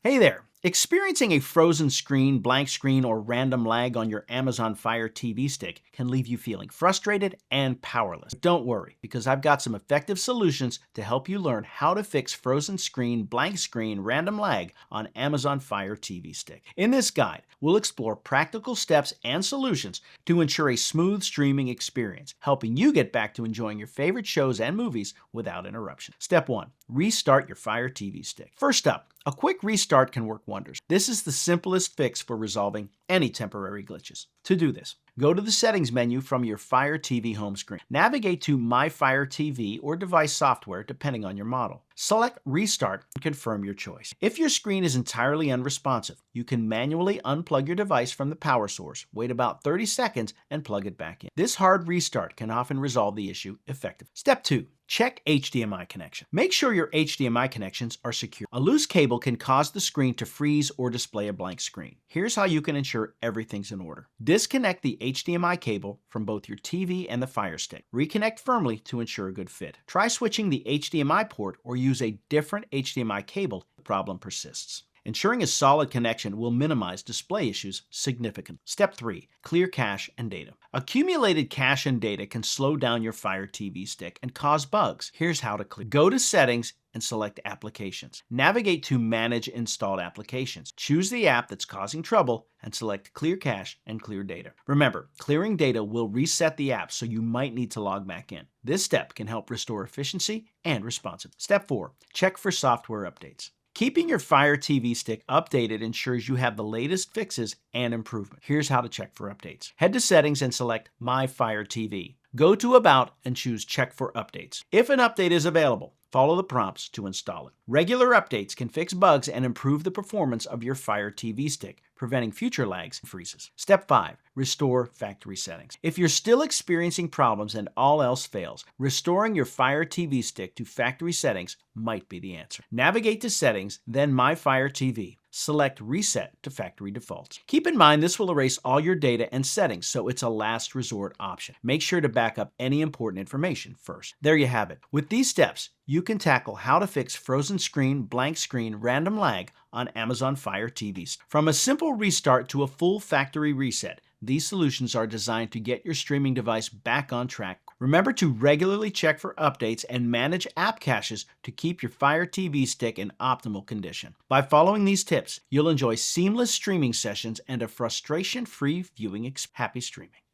Hey there! Experiencing a frozen screen, blank screen, or random lag on your Amazon Fire TV stick can leave you feeling frustrated and powerless. But don't worry, because I've got some effective solutions to help you learn how to fix frozen screen, blank screen, random lag on Amazon Fire TV stick. In this guide, we'll explore practical steps and solutions to ensure a smooth streaming experience, helping you get back to enjoying your favorite shows and movies without interruption. Step 1. Restart your Fire TV stick. First up, a quick restart can work wonders. This is the simplest fix for resolving any temporary glitches. To do this, go to the Settings menu from your Fire TV home screen. Navigate to My Fire TV or device software depending on your model. Select Restart and confirm your choice. If your screen is entirely unresponsive, you can manually unplug your device from the power source, wait about 30 seconds, and plug it back in. This hard restart can often resolve the issue effectively. Step 2. Check HDMI connection. Make sure your HDMI connections are secure. A loose cable can cause the screen to freeze or display a blank screen. Here's how you can ensure everything's in order. Disconnect the HDMI cable from both your TV and the Fire Stick. Reconnect firmly to ensure a good fit. Try switching the HDMI port or use a different HDMI cable if the problem persists. Ensuring a solid connection will minimize display issues significantly. Step 3. Clear cache and data. Accumulated cache and data can slow down your Fire TV stick and cause bugs. Here's how to clear. Go to Settings and select Applications. Navigate to Manage Installed Applications. Choose the app that's causing trouble and select Clear Cache and Clear Data. Remember, clearing data will reset the app, so you might need to log back in. This step can help restore efficiency and responsiveness. Step 4. Check for software updates. Keeping your Fire TV stick updated ensures you have the latest fixes and improvements. Here's how to check for updates. Head to Settings and select My Fire TV. Go to About and choose Check for Updates. If an update is available, follow the prompts to install it. Regular updates can fix bugs and improve the performance of your Fire TV stick, preventing future lags and freezes. Step 5. Restore factory settings. If you're still experiencing problems and all else fails, restoring your Fire TV stick to factory settings might be the answer. Navigate to Settings, then My Fire TV. Select Reset to Factory Defaults. Keep in mind this will erase all your data and settings, so it's a last resort option. Make sure to back up any important information first. There you have it. With these steps, you can tackle how to fix frozen screen, blank screen, random lag on Amazon Fire TVs. From a simple restart to a full factory reset, these solutions are designed to get your streaming device back on track. Remember to regularly check for updates and manage app caches to keep your Fire TV stick in optimal condition. By following these tips, you'll enjoy seamless streaming sessions and a frustration-free viewing experience. Happy streaming.